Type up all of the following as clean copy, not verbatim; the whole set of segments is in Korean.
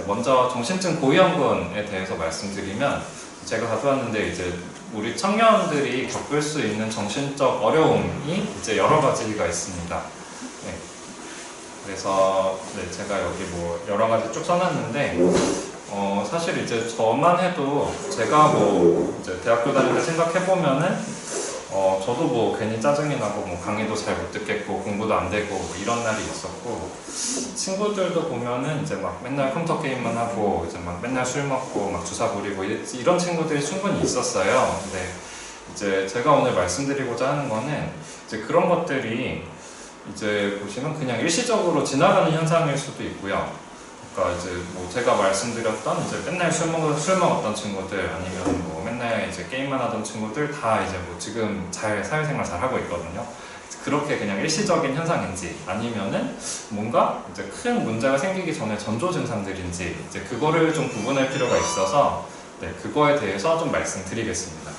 먼저 정신증 고위험군에 대해서 말씀드리면 제가 가져왔는데 이제 우리 청년들이 겪을 수 있는 정신적 어려움이 이제 여러 가지가 있습니다. 네. 그래서 제가 여기 뭐 여러 가지 쭉 써놨는데 사실 이제 저만 해도 제가 뭐 이제 대학교 다닐 때 생각해 보면은 저도 뭐 괜히 짜증이 나고 뭐 강의도 잘 못 듣겠고 공부도 안 되고 뭐 이런 날이 있었고, 친구들도 보면은 이제 막 맨날 컴퓨터 게임만 하고 이제 막 맨날 술 먹고 막 주사 부리고 이런 친구들이 충분히 있었어요. 근데 이제 제가 오늘 말씀드리고자 하는 거는 이제 그런 것들이 이제 보시면 그냥 일시적으로 지나가는 현상일 수도 있고요. 그러니까 이제 뭐 제가 말씀드렸던 이제 맨날 술 먹었던 친구들, 아니면 뭐 맨날 이제 게임만 하던 친구들 다 이제 뭐 지금 잘 사회생활 잘 하고 있거든요. 그렇게 그냥 일시적인 현상인지, 아니면은 뭔가 이제 큰 문제가 생기기 전에 전조 증상들인지, 이제 그거를 좀 구분할 필요가 있어서 그거에 대해서 좀 말씀드리겠습니다.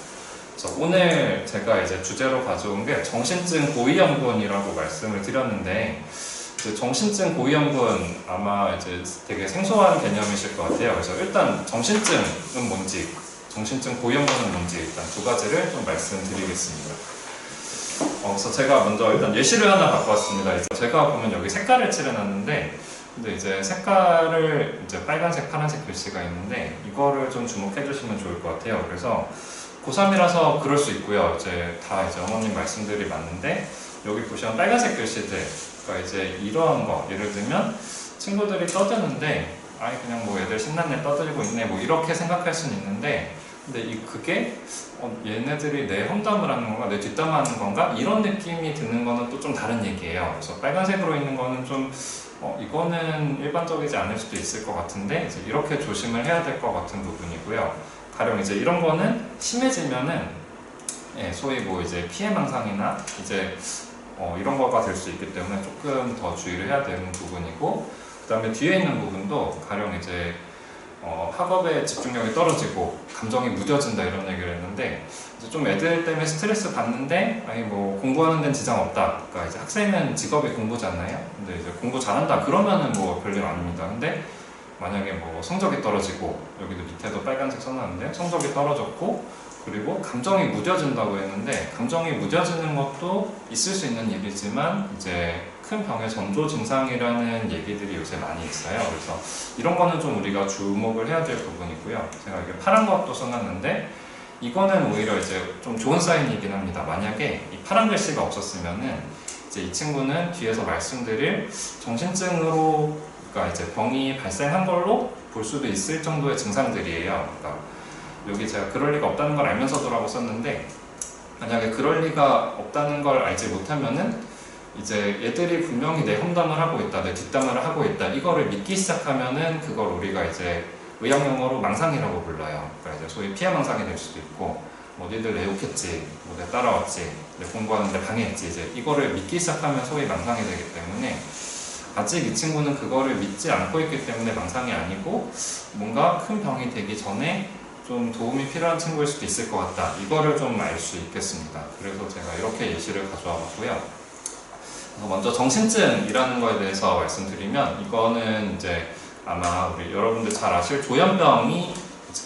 그래서 오늘 제가 이제 주제로 가져온 게 정신증 고위험군이라고 말씀을 드렸는데, 정신증 고위험군 아마 이제 되게 생소한 개념이실 것 같아요. 그래서 일단 정신증은 뭔지, 정신증 고위험군은 뭔지 일단 두 가지를 좀 말씀드리겠습니다. 그래서 제가 먼저 일단 예시를 하나 갖고 왔습니다. 이제 제가 보면 여기 색깔을 칠해놨는데, 근데 이제 색깔을 이제 빨간색, 파란색 글씨가 있는데 이거를 좀 주목해 주시면 좋을 것 같아요. 그래서 고3이라서 그럴 수 있고요. 이제 다 이제 어머님 말씀들이 맞는데, 여기 보시면 빨간색 글씨들, 그러니까 이제 이런 거, 예를 들면 친구들이 떠드는데 아니 그냥 뭐 애들 신났네 떠들고 있네 뭐 이렇게 생각할 수는 있는데, 근데 그게 얘네들이 내 험담을 하는 건가 내 뒷담화하는 건가 이런 느낌이 드는 거는 또 좀 다른 얘기예요. 그래서 빨간색으로 있는 거는 좀 이거는 일반적이지 않을 수도 있을 것 같은데 이제 이렇게 조심을 해야 될 것 같은 부분이고요. 가령 이제 이런 거는 심해지면은 소위 뭐 이제 피해망상이나 이제 이런 거가 될 수 있기 때문에 조금 더 주의를 해야 되는 부분이고, 그 다음에 뒤에 있는 부분도 가령 이제 학업에 집중력이 떨어지고 감정이 무뎌진다 이런 얘기를 했는데, 이제 좀 애들 때문에 스트레스 받는데 아니 뭐 공부하는 데는 지장 없다. 그러니까 이제 학생은 직업이 공부잖아요. 근데 이제 공부 잘한다 그러면은 뭐 별일 아닙니다. 근데 만약에 뭐 성적이 떨어지고, 여기도 밑에도 빨간색 써놨는데 성적이 떨어졌고 그리고 감정이 무뎌진다고 했는데, 감정이 무뎌지는 것도 있을 수 있는 일이지만 이제 큰 병의 전조 증상이라는 얘기들이 요새 많이 있어요. 그래서 이런 거는 좀 우리가 주목을 해야 될 부분이고요. 제가 이게 파란 것도 써놨는데 이거는 오히려 이제 좀 좋은 사인이긴 합니다. 만약에 이 파란 글씨가 없었으면은 이제 이 친구는 뒤에서 말씀드릴 정신증으로, 그러니까 이제 병이 발생한 걸로 볼 수도 있을 정도의 증상들이에요. 그러니까 여기 제가 그럴 리가 없다는 걸 알면서도라고 썼는데, 만약에 그럴 리가 없다는 걸 알지 못하면은 이제 얘들이 분명히 내 험담을 하고 있다, 내 뒷담화를 하고 있다 이거를 믿기 시작하면은 그걸 우리가 이제 의학용어로 망상이라고 불러요. 그러니까 이제 소위 피해망상이 될 수도 있고, 뭐 니들 내 욕했지, 뭐 내 따라왔지, 내 공부하는데 방해했지, 이제 이거를 믿기 시작하면 소위 망상이 되기 때문에 아직 이 친구는 그거를 믿지 않고 있기 때문에 망상이 아니고 뭔가 큰 병이 되기 전에 좀 도움이 필요한 친구일 수도 있을 것 같다. 이거를 좀 알 수 있겠습니다. 그래서 제가 이렇게 예시를 가져와 봤고요. 먼저 정신증이라는 거에 대해서 말씀드리면, 이거는 이제 아마 우리 여러분들 잘 아실 조현병이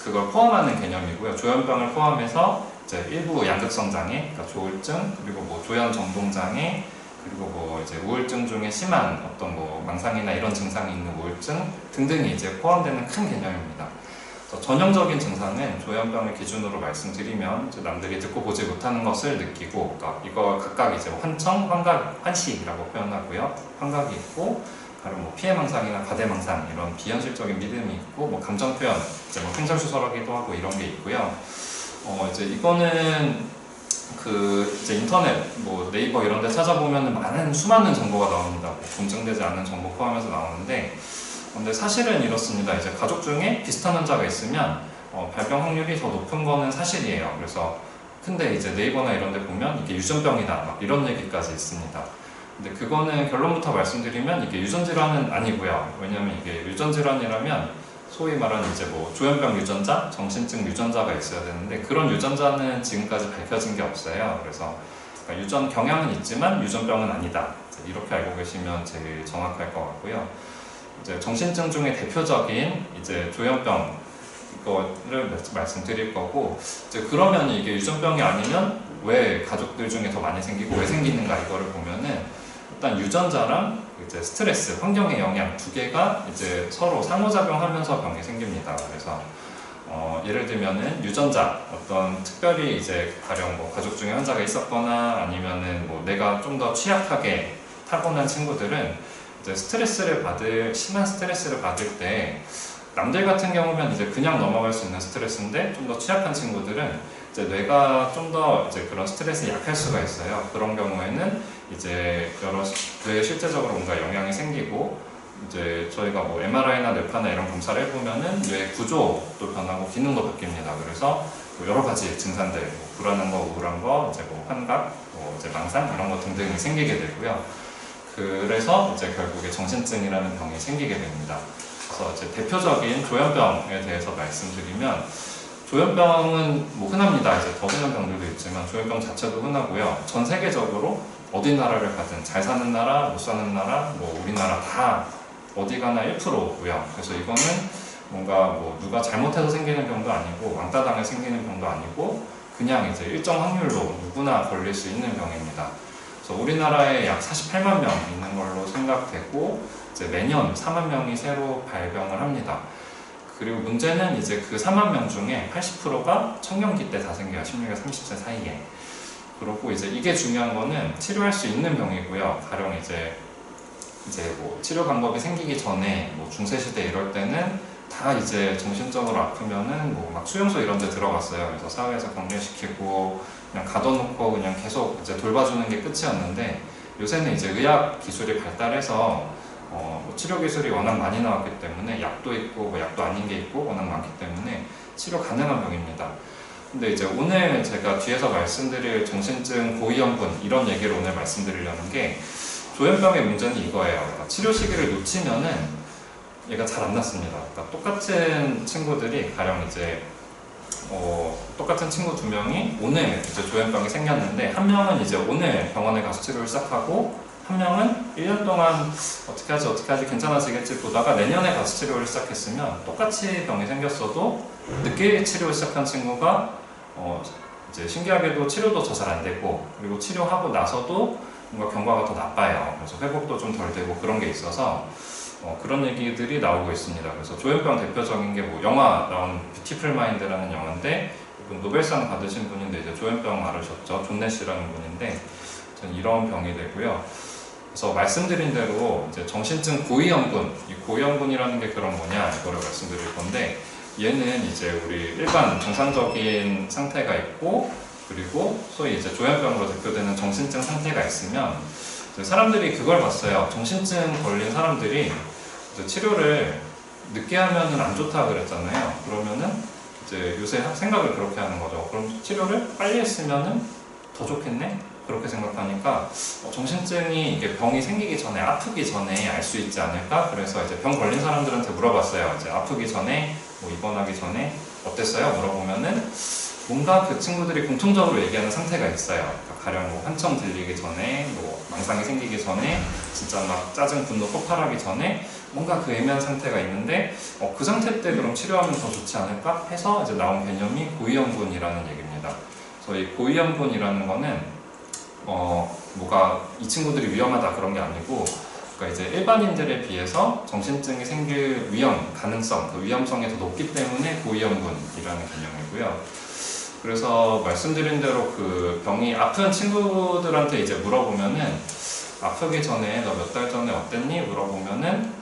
그걸 포함하는 개념이고요. 조현병을 포함해서 이제 일부 양극성 장애, 그러니까 조울증, 그리고 뭐 조현정동장애, 그리고 뭐 이제 우울증 중에 심한 어떤 뭐 망상이나 이런 증상이 있는 우울증 등등이 이제 포함되는 큰 개념입니다. 전형적인 증상은 조현병을 기준으로 말씀드리면 이제 남들이 듣고 보지 못하는 것을 느끼고, 그러니까 이거 각각 이제 환청, 환각, 환시라고 표현하고요. 환각이 있고, 다른 뭐 피해망상이나 과대망상 이런 비현실적인 믿음이 있고, 뭐 감정 표현, 이제 뭐 횡설수설하기도 하고 이런 게 있고요. 이제 이거는 이제 인터넷, 뭐 네이버 이런 데 찾아보면 많은 수많은 정보가 나옵니다. 검증되지 않은 정보 포함해서 나오는데, 근데 사실은 이렇습니다. 이제 가족 중에 비슷한 환자가 있으면 발병 확률이 더 높은 거는 사실이에요. 그래서 근데 이제 네이버나 이런 데 보면 이게 유전병이다 막 이런 얘기까지 있습니다. 근데 그거는 결론부터 말씀드리면 이게 유전질환은 아니고요. 왜냐면 이게 유전질환이라면 소위 말하는 이제 뭐 조현병 유전자, 정신증 유전자가 있어야 되는데 그런 유전자는 지금까지 밝혀진 게 없어요. 그래서 그러니까 유전 경향은 있지만 유전병은 아니다. 이렇게 알고 계시면 제일 정확할 것 같고요. 이제 정신증 중에 대표적인 이제 조현병 이거를 말씀드릴 거고, 이제 그러면 이게 유전병이 아니면 왜 가족들 중에 더 많이 생기고 왜 생기는가 이거를 보면은 일단 유전자랑 이제 스트레스, 환경의 영향 두 개가 이제 서로 상호작용하면서 병이 생깁니다. 그래서 예를 들면은 유전자, 어떤 특별히 이제 가령 뭐 가족 중에 환자가 있었거나 아니면은 뭐 내가 좀 더 취약하게 타고난 친구들은 이제 심한 스트레스를 받을 때 남들 같은 경우면 이제 그냥 넘어갈 수 있는 스트레스인데 좀 더 취약한 친구들은 이제 뇌가 좀 더 이제 그런 스트레스에 약할 수가 있어요. 그런 경우에는 이제 여러 뇌에 실제적으로 뭔가 영향이 생기고, 이제 저희가 뭐 MRI나 뇌파나 이런 검사를 해보면은 뇌 구조도 변하고 기능도 바뀝니다. 그래서 뭐 여러 가지 증상들, 뭐 불안한 거, 우울한 거, 이제 뭐 환각, 뭐 이제 망상 이런 거 등등이 생기게 되고요. 그래서 이제 결국에 정신증이라는 병이 생기게 됩니다. 그래서 이제 대표적인 조현병에 대해서 말씀드리면, 조현병은 뭐 흔합니다. 이제 더 흔한 병들도 있지만 조현병 자체도 흔하고요. 전 세계적으로 어디 나라를 가든 잘 사는 나라, 못 사는 나라, 뭐 우리나라 다 어디 가나 1%고요. 그래서 이거는 뭔가 뭐 누가 잘못해서 생기는 병도 아니고 왕따 당해 생기는 병도 아니고 그냥 이제 일정 확률로 누구나 걸릴 수 있는 병입니다. 그래서 우리나라에 약 48만 명 있는 걸로 생각되고, 이제 매년 4만 명이 새로 발병을 합니다. 그리고 문제는 이제 그 4만 명 중에 80%가 청년기 때 다 생겨요. 16에서 30세 사이에. 그렇고 이제 이게 중요한 거는 치료할 수 있는 병이고요. 가령 이제 뭐 치료 방법이 생기기 전에 뭐 중세시대 이럴 때는 다 이제 정신적으로 아프면은 뭐 막 수용소 이런 데 들어갔어요. 그래서 사회에서 격리시키고 그냥 가둬놓고 그냥 계속 이제 돌봐주는 게 끝이었는데, 요새는 이제 의학 기술이 발달해서 뭐 치료 기술이 워낙 많이 나왔기 때문에 약도 있고 뭐 약도 아닌 게 있고 워낙 많기 때문에 치료 가능한 병입니다. 근데 이제 오늘 제가 뒤에서 말씀드릴 정신증 고위험군 이런 얘기를 오늘 말씀드리려는 게, 조현병의 문제는 이거예요. 그러니까 치료 시기를 놓치면은 얘가 잘 안 낫습니다. 그러니까 똑같은 친구들이 가령 이제 똑같은 친구 두 명이 오늘 이제 조현병이 생겼는데, 한 명은 이제 오늘 병원에 가서 치료를 시작하고 한 명은 1년 동안 어떻게 하지 괜찮아지겠지 보다가 내년에 가서 치료를 시작했으면 똑같이 병이 생겼어도 늦게 치료를 시작한 친구가 이제 신기하게도 치료도 더 잘 안 되고, 그리고 치료하고 나서도 뭔가 경과가 더 나빠요. 그래서 회복도 좀 덜 되고 그런 게 있어서 그런 얘기들이 나오고 있습니다. 그래서 조현병 대표적인 게 뭐 영화 나온 뷰티풀 마인드라는 영화인데, 이분 노벨상 받으신 분인데 이제 조현병 앓으셨죠. 존 내시라는 분인데 전 이런 병이 되고요. 그래서 말씀드린 대로 이제 정신증 고위험군, 이 고위험군이라는 게 그런 뭐냐 이거를 말씀드릴 건데, 얘는 이제 우리 일반 정상적인 상태가 있고, 그리고 소위 이제 조현병으로 대표되는 정신증 상태가 있으면 이제 사람들이 그걸 봤어요. 정신증 걸린 사람들이 이제 치료를 늦게 하면은 안 좋다 그랬잖아요. 그러면은 이제 요새 생각을 그렇게 하는 거죠. 그럼 치료를 빨리 했으면은 더 좋겠네? 그렇게 생각하니까 정신증이 이게 병이 생기기 전에, 아프기 전에 알 수 있지 않을까? 그래서 이제 병 걸린 사람들한테 물어봤어요. 이제 아프기 전에, 뭐 입원하기 전에 어땠어요? 물어보면은 뭔가 그 친구들이 공통적으로 얘기하는 상태가 있어요. 그러니까 가령 뭐 한청 들리기 전에, 뭐 망상이 생기기 전에, 진짜 막 짜증, 분노 폭발하기 전에 뭔가 그 애매한 상태가 있는데 그 상태 때 그럼 치료하면 더 좋지 않을까? 해서 이제 나온 개념이 고위험군이라는 얘기입니다. 그래서 이 고위험군이라는 거는 뭐가 이 친구들이 위험하다 그런 게 아니고, 그러니까 이제 일반인들에 비해서 정신증이 생길 위험, 가능성, 그 위험성이 더 높기 때문에 고위험군이라는 개념이고요. 그래서 말씀드린 대로 그 병이 아픈 친구들한테 이제 물어보면은 아프기 전에 너 몇 달 전에 어땠니? 물어보면은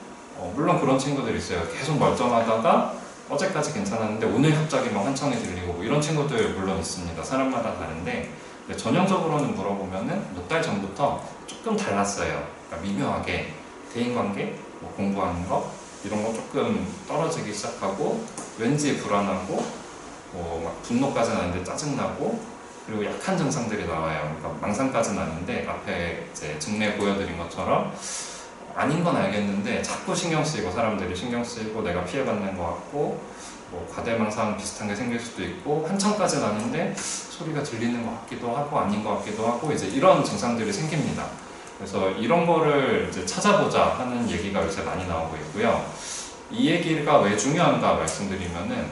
물론 그런 친구들이 있어요. 계속 멀쩡하다가 어제까지 괜찮았는데 오늘 갑자기 막 한청이 들리고 뭐 이런 친구들 물론 있습니다. 사람마다 다른데 전형적으로는 물어보면은 몇 달 전부터 조금 달랐어요. 그러니까 미묘하게 대인관계, 뭐 공부하는 거 이런 거 조금 떨어지기 시작하고, 왠지 불안하고, 뭐 막 분노까지는 아닌데 짜증나고, 그리고 약한 증상들이 나와요. 그러니까 망상까지는 아닌데 앞에 이제 증례 보여드린 것처럼 아닌 건 알겠는데 자꾸 신경 쓰이고, 사람들이 신경 쓰이고 내가 피해받는 것 같고, 뭐 과대망상 비슷한 게 생길 수도 있고, 한청까지는 아닌데 소리가 들리는 것 같기도 하고 아닌 것 같기도 하고, 이제 이런 증상들이 생깁니다. 그래서 이런 거를 이제 찾아보자 하는 얘기가 요새 많이 나오고 있고요. 이 얘기가 왜 중요한가 말씀드리면은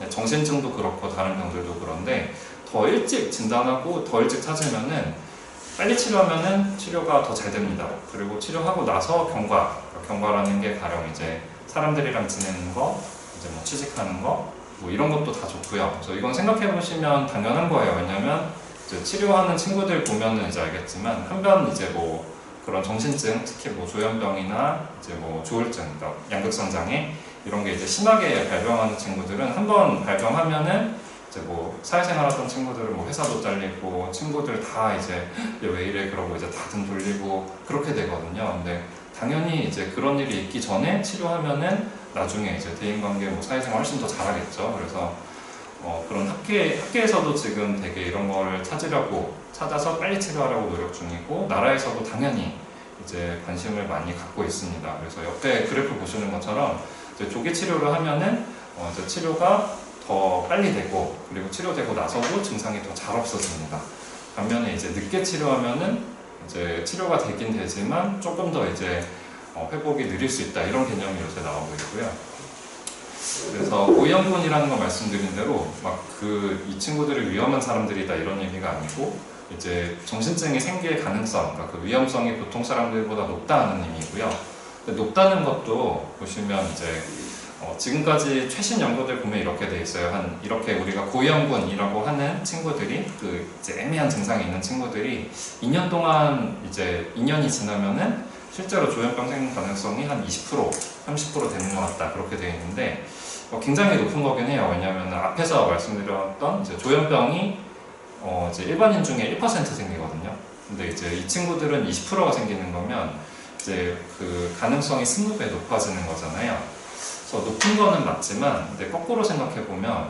정신증도 그렇고 다른 병들도 그런데 더 일찍 진단하고 더 일찍 찾으면은 빨리 치료하면은 치료가 더 잘 됩니다. 그리고 치료하고 나서 경과라는 게 가령 이제 사람들이랑 지내는 거, 이제 뭐 취직하는 거, 뭐 이런 것도 다 좋고요. 그래서 이건 생각해 보시면 당연한 거예요. 왜냐면 이제 치료하는 친구들 보면은 이제 알겠지만 한편 이제 뭐 그런 정신증, 특히 뭐 조현병이나 이제 뭐 조울증, 그러니까 양극성 장애 이런 게 이제 심하게 발병하는 친구들은 한번 발병하면은 이제 뭐 사회생활하던 친구들은 뭐 회사도 잘리고 친구들 다 이제 왜 이래 그러고 이제 다 등 돌리고 그렇게 되거든요. 근데 당연히 이제 그런 일이 있기 전에 치료하면은 나중에 이제 대인관계, 뭐 사회생활 훨씬 더 잘하겠죠. 그래서 그런 학계에서도 지금 되게 이런 걸 찾아서 빨리 치료하려고 노력 중이고 나라에서도 당연히 이제 관심을 많이 갖고 있습니다. 그래서 옆에 그래프 보시는 것처럼 이제 조기 치료를 하면은 이제 치료가 더 빨리 되고 그리고 치료되고 나서도 증상이 더 잘 없어집니다. 반면에 이제 늦게 치료하면은 이제 치료가 되긴 되지만 조금 더 이제 회복이 느릴 수 있다 이런 개념이 요새 나오고 있고요. 그래서 고위험군이라는 거 말씀드린 대로 막 이 친구들이 위험한 사람들이다 이런 얘기가 아니고 이제 정신증이 생길 가능성, 그러니까 그 위험성이 보통 사람들보다 높다는 의미고요. 근데 높다는 것도 보시면 이제 지금까지 최신 연구들 보면 이렇게 돼 있어요. 이렇게 우리가 고위험군이라고 하는 친구들이 그 이제 애매한 증상이 있는 친구들이 2년 동안 이제 2년이 지나면은 실제로 조현병 생길 가능성이 한 20%, 30% 되는 것 같다 그렇게 돼 있는데 굉장히 높은 거긴 해요. 왜냐하면 앞에서 말씀드렸던 이제 조현병이 이제 일반인 중에 1% 생기거든요. 근데 이제 이 친구들은 20%가 생기는 거면 이제 그 가능성이 20배 높아지는 거잖아요. 그래서 높은 거는 맞지만, 근데 거꾸로 생각해 보면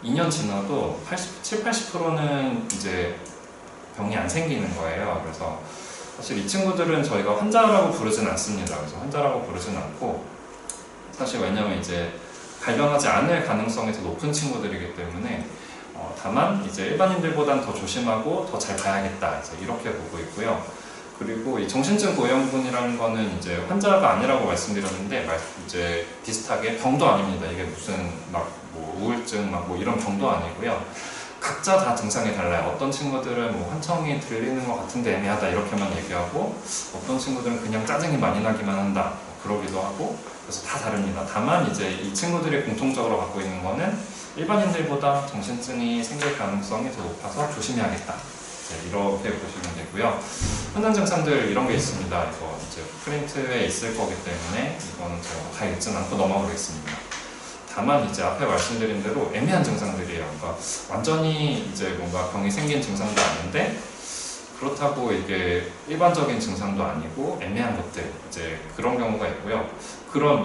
2년 지나도 80%는 이제 병이 안 생기는 거예요. 그래서 사실 이 친구들은 저희가 환자라고 부르진 않습니다. 그래서 환자라고 부르진 않고 사실 왜냐면 이제 발병하지 않을 가능성이 더 높은 친구들이기 때문에 다만 이제 일반인들보단 더 조심하고 더 잘 봐야겠다 이제 이렇게 보고 있고요. 그리고 이 정신증 고위험군이라는 거는 이제 환자가 아니라고 말씀드렸는데 이제 비슷하게 병도 아닙니다. 이게 무슨 막 뭐 우울증 막 뭐 이런 병도 아니고요. 각자 다 증상이 달라요. 어떤 친구들은 뭐 환청이 들리는 것 같은데 애매하다 이렇게만 얘기하고 어떤 친구들은 그냥 짜증이 많이 나기만 한다 그러기도 하고 그래서 다 다릅니다. 다만 이제 이 친구들이 공통적으로 갖고 있는 거는 일반인들보다 정신증이 생길 가능성이 더 높아서 조심해야겠다. 이렇게 보시면 되고요. 흔한 증상들 이런 게 있습니다. 이거 이제 프린트에 있을 거기 때문에 이거는 제가 다 읽진 않고 넘어가겠습니다. 다만 이제 앞에 말씀드린 대로 애매한 증상들이에요. 그러니까 완전히 이제 뭔가 병이 생긴 증상도 아닌데 그렇다고 이게 일반적인 증상도 아니고 애매한 것들 이제 그런 경우가 있고요.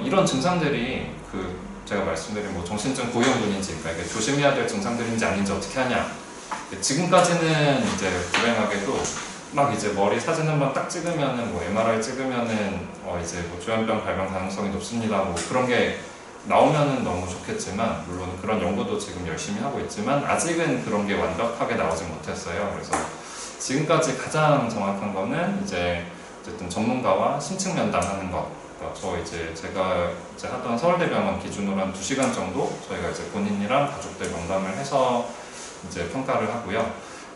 이런 증상들이 제가 말씀드린 뭐 정신증 고위험군인지 그러니까 이게 조심해야 될 증상들인지 아닌지 어떻게 하냐. 지금까지는 이제 불행하게도 막 이제 머리 사진 한번 딱 찍으면은 뭐 MRI 찍으면은 이제 뭐 조현병 발병 가능성이 높습니다. 뭐 그런 게 나오면은 너무 좋겠지만 물론 그런 연구도 지금 열심히 하고 있지만 아직은 그런 게 완벽하게 나오지 못했어요. 그래서 지금까지 가장 정확한 거는 이제 어쨌든 전문가와 심층 면담하는 것. 그러니까 제가 이제 하던 서울대병원 기준으로 한 2시간 정도 저희가 이제 본인이랑 가족들 면담을 해서 이제 평가를 하고요.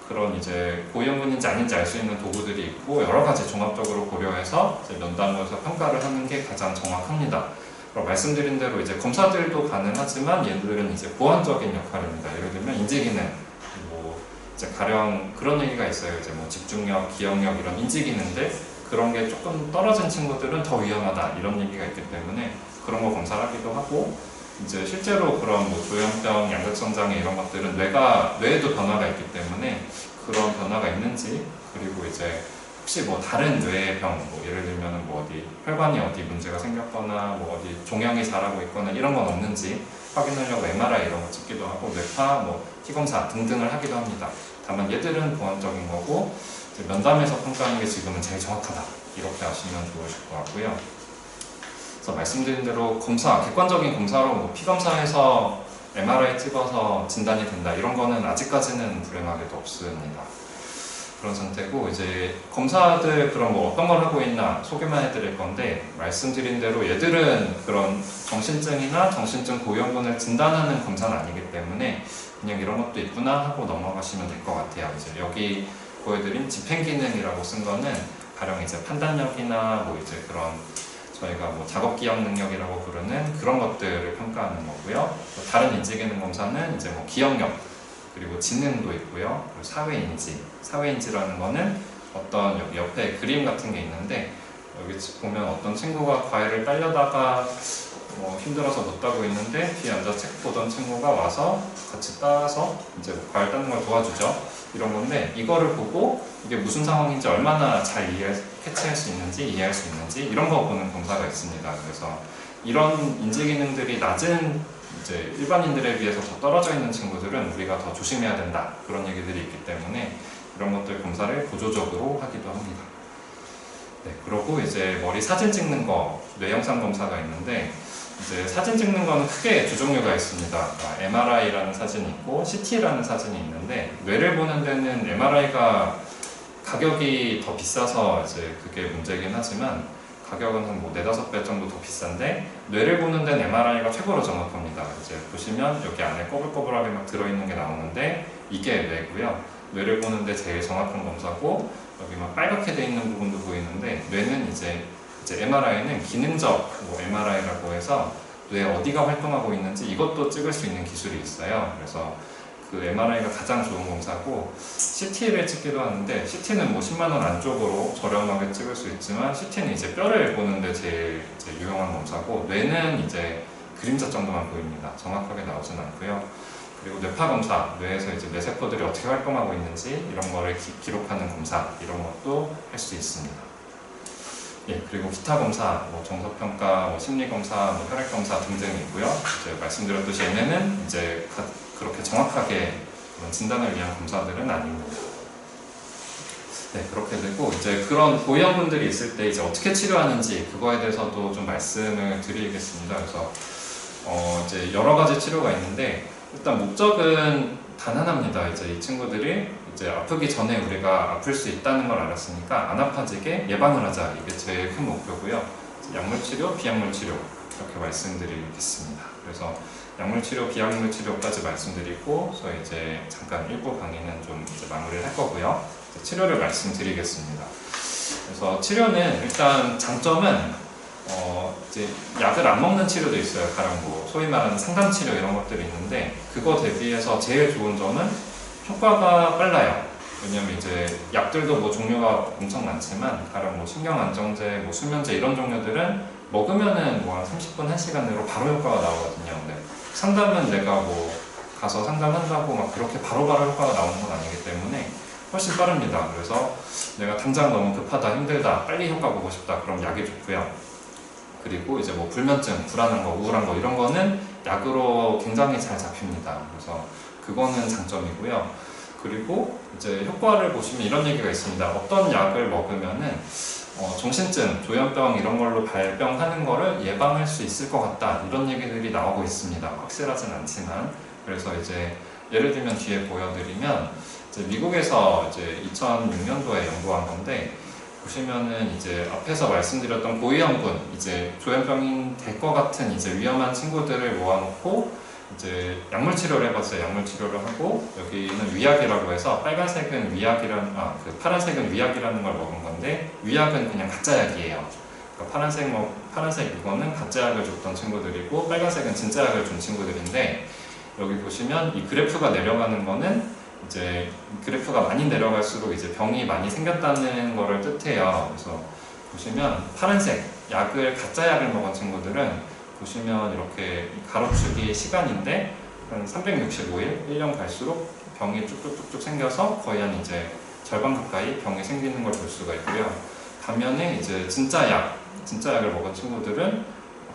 그런 이제 고위험군인지 아닌지 알 수 있는 도구들이 있고 여러 가지 종합적으로 고려해서 이제 면담을 해서 평가를 하는 게 가장 정확합니다. 말씀드린 대로 이제 검사들도 가능하지만 얘들은 이제 보완적인 역할입니다. 예를 들면 인지기능, 뭐 이제 가령 그런 얘기가 있어요. 이제 뭐 집중력, 기억력 이런 인지기능들 그런 게 조금 떨어진 친구들은 더 위험하다 이런 얘기가 있기 때문에 그런 거 검사를 하기도 하고 이제 실제로 그런 뭐 조현병, 양극성 장애 이런 것들은 뇌에도 변화가 있기 때문에 그런 변화가 있는지 그리고 이제 혹시 뭐 다른 뇌의 병, 뭐 예를 들면 뭐 어디 혈관이 어디 문제가 생겼거나 뭐 어디 종양이 자라고 있거나 이런 건 없는지 확인하려고 MRI 이런 거 찍기도 하고 뇌파, 뭐 피검사 등등을 하기도 합니다. 다만 얘들은 보완적인 거고 이제 면담에서 평가하는 게 지금은 제일 정확하다 이렇게 아시면 좋으실 것 같고요. 그래서 말씀드린 대로 객관적인 검사로 뭐 피검사에서 MRI 찍어서 진단이 된다 이런 거는 아직까지는 불행하게도 없습니다. 그런 상태고, 이제 검사들 그럼 뭐 어떤 걸 하고 있나 소개만 해드릴 건데, 말씀드린 대로 얘들은 그런 정신증이나 정신증 고위험군을 진단하는 검사는 아니기 때문에 그냥 이런 것도 있구나 하고 넘어가시면 될 것 같아요. 이제 여기 보여드린 집행기능이라고 쓴 거는 가령 이제 판단력이나 뭐 이제 그런 저희가 뭐 작업 기억 능력이라고 부르는 그런 것들을 평가하는 거고요. 다른 인지기능 검사는 이제 뭐 기억력, 그리고 지능도 있고요. 그리고 사회인지. 사회인지라는 거는 어떤 여기 옆에 그림 같은 게 있는데, 여기 보면 어떤 친구가 과일을 따려다가 힘들어서 못 따고 있는데 뒤에 앉아 책 보던 친구가 와서 같이 따서 이제 과일 따는 걸 도와주죠. 이런 건데, 이거를 보고 이게 무슨 상황인지 얼마나 잘 캐치할 수 있는지, 이해할 수 있는지 이런 거 보는 검사가 있습니다. 그래서 이런 인지 기능들이 낮은 이제 일반인들에 비해서 더 떨어져 있는 친구들은 우리가 더 조심해야 된다, 그런 얘기들이 있기 때문에 이런 것들 검사를 보조적으로 하기도 합니다. 네, 그리고 이제 머리 사진 찍는 거, 뇌영상 검사가 있는데, 이제 사진 찍는 거는 크게 두 종류가 있습니다. MRI라는 사진이 있고 CT라는 사진이 있는데, 뇌를 보는 데는 MRI가 가격이 더 비싸서 이제 그게 문제긴 하지만, 가격은 한 뭐 4~5배 정도 더 비싼데, 뇌를 보는 데는 MRI가 최고로 정확합니다. 이제 보시면 여기 안에 꼬불꼬불하게 막 들어있는 게 나오는데, 이게 뇌고요. 뇌를 보는 데 제일 정확한 검사고, 여기 막 빨갛게 돼 있는 부분도 보이는데, 뇌는 이제 MRI는 기능적 MRI라고 해서 뇌 어디가 활동하고 있는지 이것도 찍을 수 있는 기술이 있어요. 그래서 그 MRI가 가장 좋은 검사고, CT를 찍기도 하는데, CT는 뭐 10만 원 안쪽으로 저렴하게 찍을 수 있지만, CT는 이제 뼈를 보는데 제일 이제 유용한 검사고, 뇌는 이제 그림자 정도만 보입니다. 정확하게 나오진 않고요. 그리고 뇌파 검사, 뇌에서 이제 뇌세포들이 어떻게 활동하고 있는지 이런 거를 기록하는 검사, 이런 것도 할 수 있습니다. 예, 그리고 기타 검사, 뭐 정서평가, 뭐 심리검사, 뭐 혈액검사 등등이 있고요. 이제 말씀드렸듯이 얘네는 이제 그렇게 정확하게 그런 진단을 위한 검사들은 아닙니다. 네, 그렇게 되고, 이제 그런 고위험군들이 있을 때 이제 어떻게 치료하는지 그거에 대해서도 좀 말씀을 드리겠습니다. 그래서 이제 여러 가지 치료가 있는데, 일단 목적은 단 하나입니다. 이제 이 친구들이 이제 아프기 전에 우리가 아플 수 있다는 걸 알았으니까 안 아파지게 예방을 하자. 이게 제일 큰 목표고요. 약물치료, 비약물치료 이렇게 말씀드리겠습니다. 그래서 약물치료, 비약물치료까지 말씀드리고, 저희 이제 잠깐 1부 강의는 좀 이제 마무리를 할 거고요. 치료를 말씀드리겠습니다. 그래서 치료는 일단 장점은 이제 약을 안 먹는 치료도 있어요. 가령 뭐 소위 말하는 상담치료 이런 것들이 있는데, 그거 대비해서 제일 좋은 점은 효과가 빨라요. 왜냐면 이제 약들도 뭐 종류가 엄청 많지만, 가령 뭐 신경안정제, 뭐 수면제 이런 종류들은 먹으면은 뭐 한 30분, 1시간 내로 바로 효과가 나오거든요. 근데 상담은 내가 뭐 가서 상담한다고 막 그렇게 바로바로 효과가 나오는 건 아니기 때문에 훨씬 빠릅니다. 그래서 내가 당장 너무 급하다, 힘들다, 빨리 효과 보고 싶다, 그럼 약이 좋고요. 그리고 이제 뭐 불면증, 불안한 거, 우울한 거 이런 거는 약으로 굉장히 잘 잡힙니다. 그래서 그거는 장점이고요. 그리고 이제 효과를 보시면 이런 얘기가 있습니다. 어떤 약을 먹으면은 정신증, 조현병 이런 걸로 발병하는 거를 예방할 수 있을 것 같다, 이런 얘기들이 나오고 있습니다. 확실하진 않지만. 그래서 이제 예를 들면 뒤에 보여드리면, 이제 미국에서 이제 2006년도에 연구한 건데, 보시면은 이제 앞에서 말씀드렸던 고위험군, 이제 조현병이 될 것 같은 이제 위험한 친구들을 모아놓고 이제 약물 치료를 해봤어요. 약물 치료를 하고, 여기는 위약이라고 해서 빨간색은 위약이라는, 파란색은 위약이라는 걸 먹은 건데, 위약은 그냥 가짜 약이에요. 그러니까 파란색 이거는 가짜 약을 줬던 친구들이고, 빨간색은 진짜 약을 준 친구들인데, 여기 보시면 이 그래프가 내려가는 거는 이제 그래프가 많이 내려갈수록 이제 병이 많이 생겼다는 거를 뜻해요. 그래서 보시면 파란색 가짜 약을 먹은 친구들은 보시면 이렇게 가로축이 시간인데 한 365일, 1년 갈수록 병이 쭉쭉쭉쭉 생겨서 거의 한 이제 절반 가까이 병이 생기는 걸 볼 수가 있고요. 반면에 이제 진짜 약을 먹은 친구들은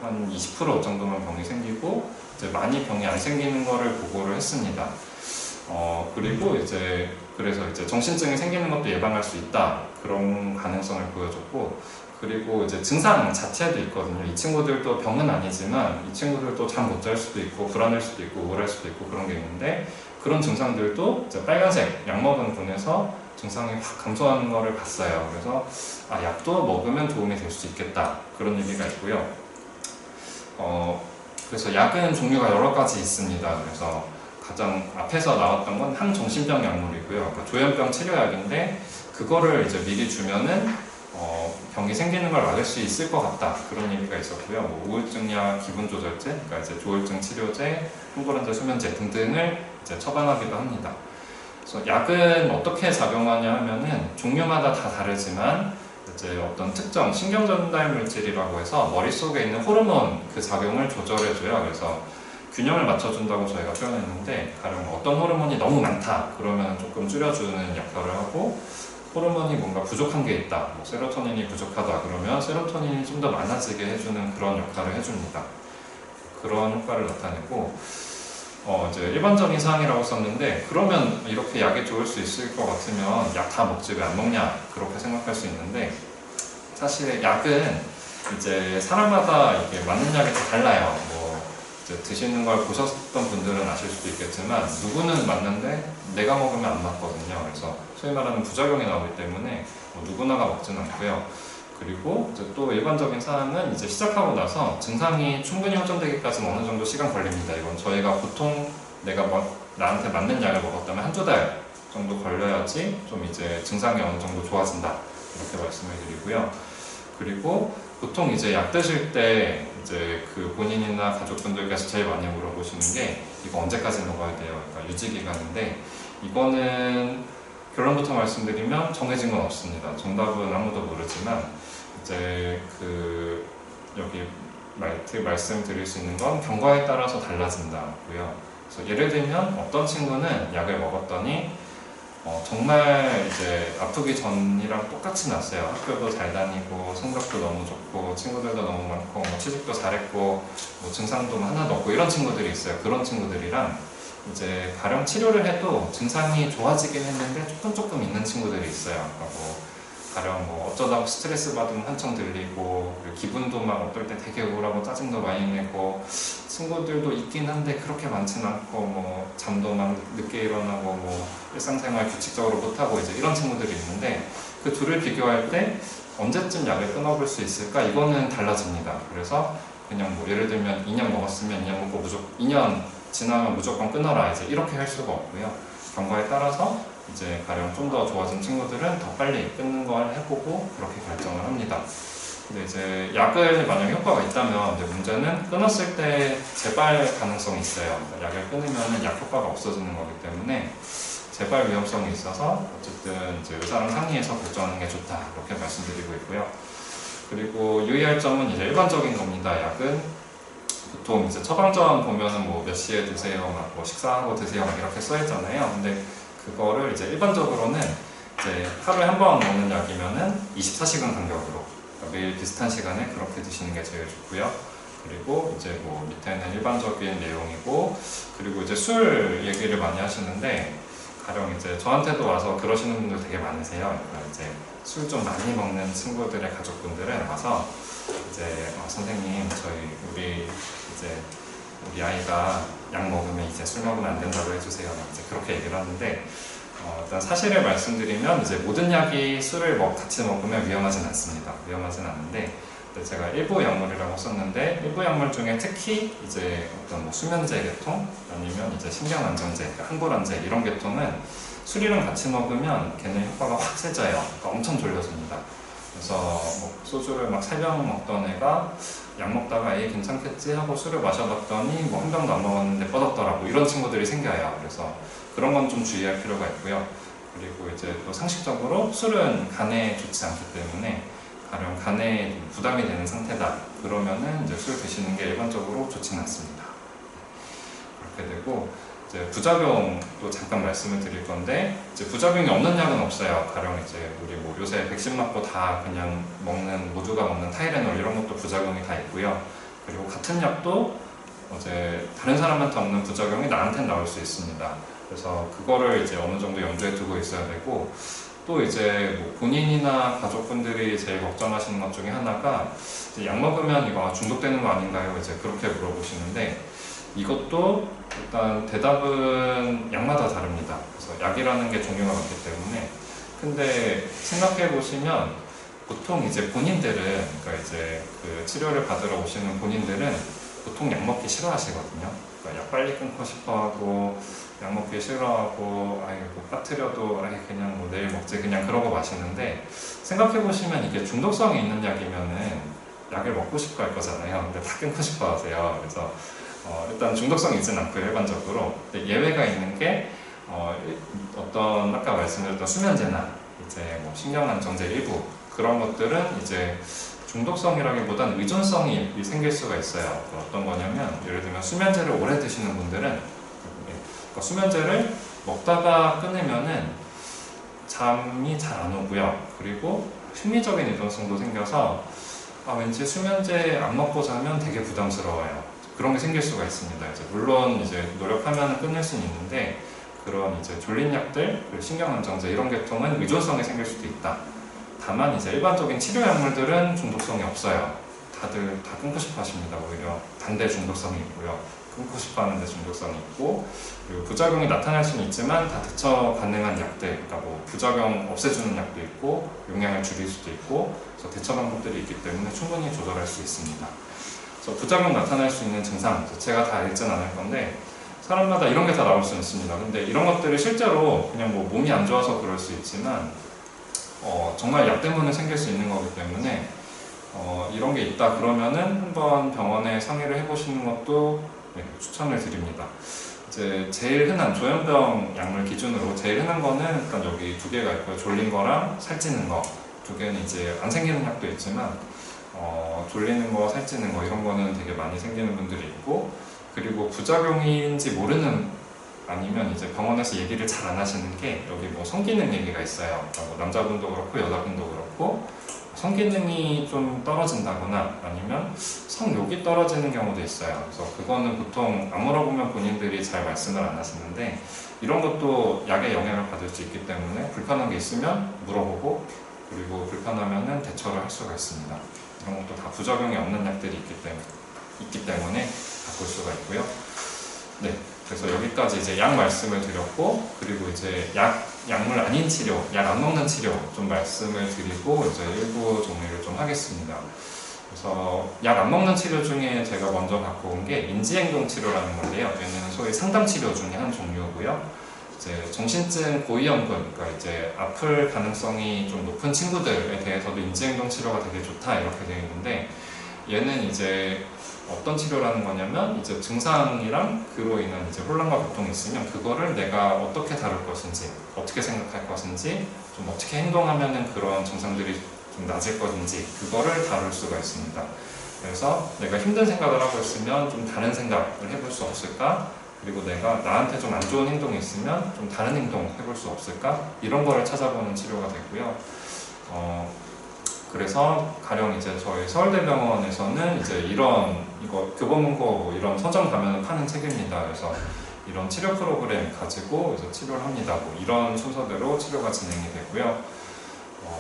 한 20% 정도만 병이 생기고, 이제 많이 병이 안 생기는 거를 보고를 했습니다. 그리고 이제 그래서 이제 정신증이 생기는 것도 예방할 수 있다, 그런 가능성을 보여줬고, 그리고 이제 증상 자체도 있거든요. 이 친구들도 병은 아니지만 이 친구들도 잠 못 잘 수도 있고, 불안할 수도 있고, 우울할 수도 있고, 그런 게 있는데, 그런 증상들도 이제 빨간색 약 먹은 분에서 증상이 확 감소하는 거를 봤어요. 그래서 약도 먹으면 도움이 될 수 있겠다, 그런 얘기가 있고요. 그래서 약은 종류가 여러 가지 있습니다. 그래서 가장 앞에서 나왔던 건 항정신병 약물이고요. 그러니까 조현병 치료약인데 그거를 이제 미리 주면은 병이 생기는 걸 막을 수 있을 것 같다, 그런 얘기가 있었고요. 뭐 우울증약, 기분조절제, 그러니까 이제 조울증 치료제, 항불안제, 수면제 등등을 이제 처방하기도 합니다. 그래서 약은 어떻게 작용하냐 하면은 종류마다 다 다르지만 이제 어떤 특정 신경전달 물질이라고 해서 머릿속에 있는 호르몬 그 작용을 조절해줘요. 그래서 균형을 맞춰준다고 저희가 표현했는데, 가령 어떤 호르몬이 너무 많다 그러면 조금 줄여주는 역할을 하고, 호르몬이 뭔가 부족한 게 있다, 뭐 세로토닌이 부족하다 그러면 세로토닌이 좀 더 많아지게 해주는 그런 역할을 해줍니다. 그런 효과를 나타내고, 이제 일반적인 사항이라고 썼는데, 그러면 이렇게 약이 좋을 수 있을 것 같으면 약 다 먹지 왜 안 먹냐, 그렇게 생각할 수 있는데, 사실 약은 이제 사람마다 이게 맞는 약이 다 달라요. 뭐 이제 드시는 걸 보셨던 분들은 아실 수도 있겠지만, 누구는 맞는데 내가 먹으면 안 맞거든요. 그래서 소위 말하는 부작용이 나오기 때문에 뭐 누구나가 먹지는 않고요. 그리고 이제 또 일반적인 사항은 이제 시작하고 나서 증상이 충분히 호전되기까지는 어느 정도 시간 걸립니다. 이건 저희가 보통 내가 나한테 맞는 약을 먹었다면 한두 달 정도 걸려야지 좀 이제 증상이 어느 정도 좋아진다, 이렇게 말씀을 드리고요. 그리고 보통 이제 약 드실 때 이제 그 본인이나 가족분들께서 제일 많이 물어보시는 게 이거 언제까지 먹어야 돼요? 그러니까 유지 기간인데, 이거는 결론부터 말씀드리면 정해진 건 없습니다. 정답은 아무도 모르지만 이제 여기 말씀드릴 수 있는 건 경과에 따라서 달라진다고요. 그래서 예를 들면 어떤 친구는 약을 먹었더니 정말 이제 아프기 전이랑 똑같이 났어요. 학교도 잘 다니고 성적도 너무 좋고 친구들도 너무 많고 뭐 취직도 잘했고 뭐 증상도 하나도 없고 이런 친구들이 있어요. 그런 친구들이랑 이제 가령 치료를 해도 증상이 좋아지긴 했는데 조금 있는 친구들이 있어요. 그러니까 뭐 가령 뭐 어쩌다 스트레스 받으면 한청 들리고, 기분도 막 어떨 때 되게 우울하고 짜증도 많이 내고, 친구들도 있긴 한데 그렇게 많지는 않고, 뭐 잠도 막 늦게 일어나고, 뭐 일상생활 규칙적으로 못하고, 이제 이런 친구들이 있는데, 그 둘을 비교할 때 언제쯤 약을 끊어볼 수 있을까? 이거는 달라집니다. 그래서 그냥 뭐 예를 들면 2년 먹었으면 2년 먹고 2년 지나면 무조건 끊어라, 이제 이렇게 할 수가 없고요. 경과에 따라서 이제 가령 좀 더 좋아진 친구들은 더 빨리 끊는 걸 해보고 그렇게 결정을 합니다. 근데 이제 약을 만약 효과가 있다면, 이제 문제는 끊었을 때 재발 가능성이 있어요. 그러니까 약을 끊으면 약 효과가 없어지는 거기 때문에 재발 위험성이 있어서 어쨌든 이제 의사랑 상의해서 결정하는 게 좋다, 이렇게 말씀드리고 있고요. 그리고 유의할 점은 이제 일반적인 겁니다. 약은 보통 이제 처방전 보면은 뭐 몇 시에 드세요, 막 뭐 식사하고 드세요, 막 이렇게 써있잖아요. 근데 그거를 이제 일반적으로는 이제 하루에 한 번 먹는 약이면은 24시간 간격으로, 그러니까 매일 비슷한 시간에 그렇게 드시는 게 제일 좋고요. 그리고 이제 뭐 밑에는 일반적인 내용이고, 그리고 이제 술 얘기를 많이 하시는데, 가령 이제 저한테도 와서 그러시는 분들 되게 많으세요. 그러니까 이제 술 좀 많이 먹는 친구들의 가족분들은 와서 이제 선생님, 우리 아이가 약 먹으면 이제 술 먹으면 안 된다고 해주세요, 이제 그렇게 얘기를 하는데, 일단 사실을 말씀드리면 이제 모든 약이 술을 같이 먹으면 위험하진 않습니다. 위험하진 않은데, 제가 일부 약물이라고 썼는데, 일부 약물 중에 특히 이제 어떤 뭐 수면제 계통, 아니면 이제 신경안정제, 항불안제 이런 계통은 술이랑 같이 먹으면 걔는 효과가 확 세져요. 그러니까 엄청 졸려집니다. 그래서 뭐 소주를 막 3병 먹던 애가 약 먹다가 괜찮겠지 하고 술을 마셔봤더니 뭐 한 병도 안 먹었는데 뻗었더라고, 이런 친구들이 생겨요. 그래서 그런 건 좀 주의할 필요가 있고요. 그리고 이제 또 상식적으로 술은 간에 좋지 않기 때문에, 가령 간에 부담이 되는 상태다 그러면은 이제 술 드시는 게 일반적으로 좋지는 않습니다. 그렇게 되고, 이제 부작용도 잠깐 말씀을 드릴 건데, 이제 부작용이 없는 약은 없어요. 가령 이제 우리 뭐 요새 백신 맞고 다 그냥 모두가 먹는 타이레놀 이런 것도 부작용이 다 있고요. 그리고 같은 약도 이제 다른 사람한테 없는 부작용이 나한테는 나올 수 있습니다. 그래서 그거를 이제 어느 정도 염두에 두고 있어야 되고, 또 이제 뭐 본인이나 가족분들이 제일 걱정하시는 것 중에 하나가, 이제 약 먹으면 이거 중독되는 거 아닌가요? 이제 그렇게 물어보시는데, 이것도 일단 대답은 약마다 다릅니다. 그래서 약이라는 게 종류가 많기 때문에 근데 생각해 보시면 보통 이제 본인들은, 그러니까 이제 그 치료를 받으러 오시는 본인들은 보통 약 먹기 싫어하시거든요. 그러니까 약 빨리 끊고 싶어하고, 약 먹기 싫어하고, 아예 뭐 빠뜨려도 아예 그냥 뭐 내일 먹지, 그냥 그러고 마시는데, 생각해 보시면 이게 중독성이 있는 약이면은 약을 먹고 싶어 할 거잖아요. 근데 다 끊고 싶어 하세요. 그래서 일단 중독성이 있진 않고요, 일반적으로. 근데 예외가 있는 게 어떤 아까 말씀드렸던 수면제나 이제 뭐 신경안정제 일부 그런 것들은 이제 중독성이라기보다는 의존성이 생길 수가 있어요. 어떤 거냐면 예를 들면 수면제를 오래 드시는 분들은 그러니까 수면제를 먹다가 끊으면은 잠이 잘 안 오고요. 그리고 심리적인 의존성도 생겨서 왠지 수면제 안 먹고 자면 되게 부담스러워요. 그런 게 생길 수가 있습니다. 이제 물론 이제 노력하면 끊을 수는 있는데 그런 이제 졸린 약들, 신경안정제 이런 계통은 의존성이 생길 수도 있다. 다만 이제 일반적인 치료약물들은 중독성이 없어요. 다들 다 끊고 싶어 하십니다. 오히려 반대 중독성이 있고요. 끊고 싶어 하는데 중독성이 있고, 그리고 부작용이 나타날 수는 있지만 다 대처 가능한 약들, 그러니까 뭐 부작용 없애주는 약도 있고 용량을 줄일 수도 있고, 그래서 대처 방법들이 있기 때문에 충분히 조절할 수 있습니다. 그래서 부작용 나타날 수 있는 증상, 제가 다 읽진 않을 건데 사람마다 이런 게 다 나올 수 있습니다. 근데 이런 것들이 실제로 그냥 뭐 몸이 안 좋아서 그럴 수 있지만 정말 약 때문에 생길 수 있는 거기 때문에 이런 게 있다 그러면은 한번 병원에 상의를 해보시는 것도 추천을 드립니다. 이제 제일 흔한 조현병 약물 기준으로 제일 흔한 거는 일단 여기 두 개가 있고요. 졸린 거랑 살찌는 거. 두 개는 이제 안 생기는 약도 있지만 졸리는 거, 살찌는 거 이런 거는 되게 많이 생기는 분들이 있고, 그리고 부작용인지 모르는 아니면 이제 병원에서 얘기를 잘 안 하시는 게 여기 뭐 성기능 얘기가 있어요. 그러니까 뭐 남자분도 그렇고 여자분도 그렇고 성기능이 좀 떨어진다거나 아니면 성욕이 떨어지는 경우도 있어요. 그래서 그거는 보통 안 물어보면 본인들이 잘 말씀을 안 하시는데 이런 것도 약의 영향을 받을 수 있기 때문에 불편한 게 있으면 물어보고, 그리고 불편하면은 대처를 할 수가 있습니다. 이런 것도 다 부작용이 없는 약들이 있기 때문에 바꿀 수가 있고요. 네, 그래서 여기까지 이제 약 말씀을 드렸고, 그리고 이제 약물 아닌 치료, 약 안 먹는 치료 좀 말씀을 드리고 이제 일부 정리를 좀 하겠습니다. 그래서 약 안 먹는 치료 중에 제가 먼저 갖고 온 게 인지행동 치료라는 건데요. 얘는 소위 상담 치료 중에 한 종류고요. 이제 정신증 고위험군, 그러니까 이제 아플 가능성이 좀 높은 친구들에 대해서도 인지행동 치료가 되게 좋다 이렇게 되어 있는데, 얘는 이제 어떤 치료라는 거냐면 이제 증상이랑 그로 인한 이제 혼란과 고통이 있으면 그거를 내가 어떻게 다룰 것인지, 어떻게 생각할 것인지, 좀 어떻게 행동하면은 그런 증상들이 좀 낮을 것인지 그거를 다룰 수가 있습니다. 그래서 내가 힘든 생각을 하고 있으면 좀 다른 생각을 해볼 수 없을까? 그리고 내가 나한테 좀 안 좋은 행동이 있으면 좀 다른 행동 해볼 수 없을까? 이런 거를 찾아보는 치료가 되고요. 그래서 가령 이제 저희 서울대병원에서는 이제 이거 교보문고 뭐 이런 서점 가면 파는 책입니다. 그래서 이런 치료 프로그램 가지고 이제 치료를 합니다. 뭐 이런 순서대로 치료가 진행이 되고요.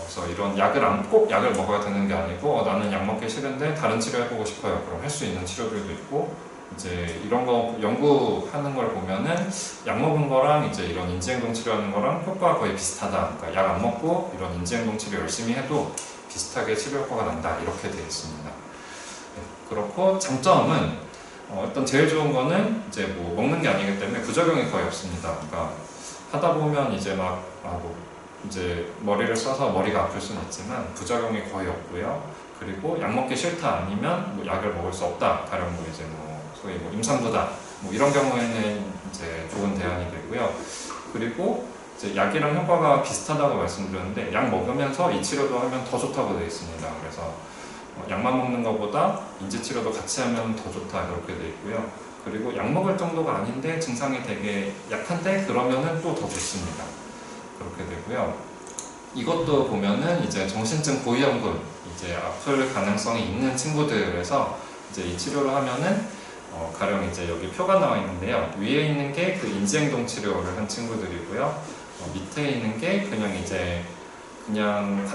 그래서 이런 꼭 약을 먹어야 되는 게 아니고 나는 약 먹기 싫은데 다른 치료 해보고 싶어요. 그럼 할 수 있는 치료들도 있고, 이제 이런 거 연구하는 걸 보면은 약 먹은 거랑 이제 이런 인지행동 치료하는 거랑 효과가 거의 비슷하다. 그러니까 약 안 먹고 이런 인지행동 치료 열심히 해도 비슷하게 치료 효과가 난다 이렇게 되어 있습니다. 네, 그렇고 장점은 일단 제일 좋은 거는 이제 뭐 먹는 게 아니기 때문에 부작용이 거의 없습니다. 그러니까 하다 보면 이제 이제 머리를 써서 머리가 아플 수는 있지만 부작용이 거의 없고요. 그리고 약 먹기 싫다 아니면 뭐 약을 먹을 수 없다. 가령 뭐 이제 소위 임산부다 뭐 이런 경우에는 이제 좋은 대안이 되고요. 그리고 이제 약이랑 효과가 비슷하다고 말씀드렸는데 약 먹으면서 이 치료도 하면 더 좋다고 되어 있습니다. 그래서 약만 먹는 것보다 인지치료도 같이 하면 더 좋다 이렇게 되어 있고요. 그리고 약 먹을 정도가 아닌데 증상이 되게 약한데 그러면은 또 더 좋습니다. 그렇게 되고요. 이것도 보면은 이제 정신증 고위험군, 이제 아플 가능성이 있는 친구들에서 이제 이 치료를 하면은 가령 이제 여기 표가 나와 있는데요. 위에 있는 게 그 인지행동 치료를 한 친구들이고요. 밑에 있는 게 그냥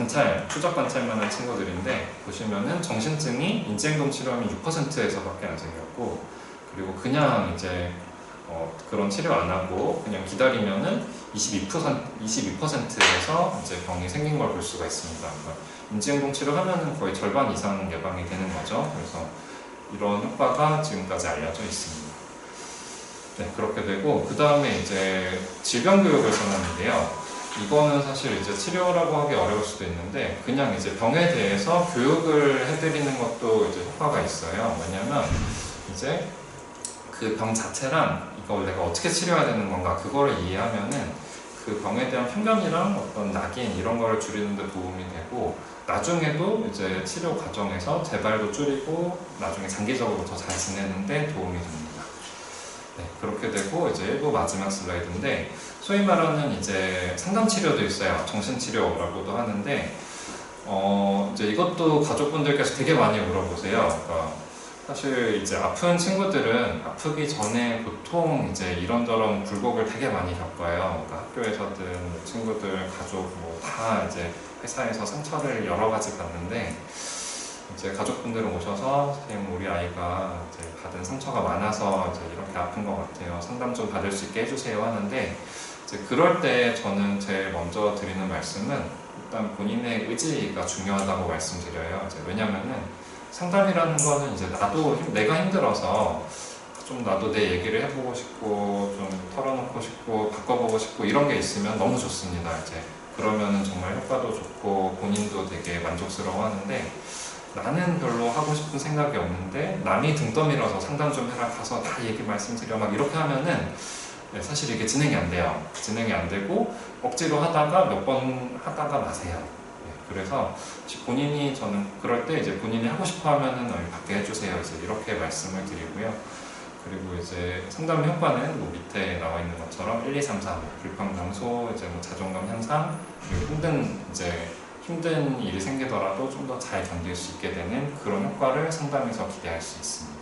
추적 관찰만 한 친구들인데, 보시면은 정신증이 인지행동 치료하면 6%에서밖에 안 생겼고, 그리고 그냥 이제 그런 치료 안 하고 그냥 기다리면은 22%에서 이제 병이 생긴 걸 볼 수가 있습니다. 그러니까 인지행동 치료하면은 거의 절반 이상 예방이 되는 거죠. 그래서 이런 효과가 지금까지 알려져 있습니다. 네, 그렇게 되고 그 다음에 이제 질병 교육을 선언하는데요. 이거는 사실 이제 치료라고 하기 어려울 수도 있는데 그냥 이제 병에 대해서 교육을 해드리는 것도 이제 효과가 있어요. 왜냐면 이제 그 병 자체랑 이걸 내가 어떻게 치료해야 되는 건가 그거를 이해하면은 그 병에 대한 편견이랑 어떤 낙인 이런 거를 줄이는 데 도움이 되고 나중에도 이제 치료 과정에서 재발도 줄이고 나중에 장기적으로 더 잘 지내는데 도움이 됩니다. 네, 그렇게 되고 이제 일부 마지막 슬라이드인데 소위 말하는 이제 상담 치료도 있어요. 정신치료라고도 하는데 이제 이것도 가족분들께서 되게 많이 물어보세요. 그러니까 사실 이제 아픈 친구들은 아프기 전에 보통 이제 이런저런 굴곡을 되게 많이 겪어요. 그러니까 학교에서든 친구들, 가족 뭐 다 이제 회사에서 상처를 여러 가지 받는데 이제 가족분들은 오셔서 선생님 우리 아이가 이제 받은 상처가 많아서 이제 이렇게 아픈 것 같아요. 상담 좀 받을 수 있게 해주세요 하는데 이제 그럴 때 저는 제일 먼저 드리는 말씀은 일단 본인의 의지가 중요하다고 말씀드려요. 이제 왜냐면은 상담이라는 거는 이제 내가 힘들어서 좀 나도 내 얘기를 해보고 싶고 좀 털어놓고 싶고 바꿔보고 싶고 이런 게 있으면 너무 좋습니다. 이제 그러면은 정말 효과도 좋고 본인도 되게 만족스러워 하는데 나는 별로 하고 싶은 생각이 없는데 남이 등 떠밀어서 상담 좀 해라 가서 다 얘기 말씀드려 막 이렇게 하면은 네, 사실 이게 진행이 안 돼요. 진행이 안 되고 억지로 하다가 몇 번 하다가 마세요. 네, 그래서 본인이 저는 그럴 때 이제 본인이 하고 싶어 하면은 받게 해주세요. 이제 이렇게 말씀을 드리고요. 그리고 이제 상담 효과는 뭐 밑에 나와 있는 것처럼 1, 2, 3, 4 불평 감소, 이제 뭐 자존감 향상, 그리고 힘든 일이 생기더라도 좀 더 잘 견딜 수 있게 되는 그런 효과를 상담에서 기대할 수 있습니다.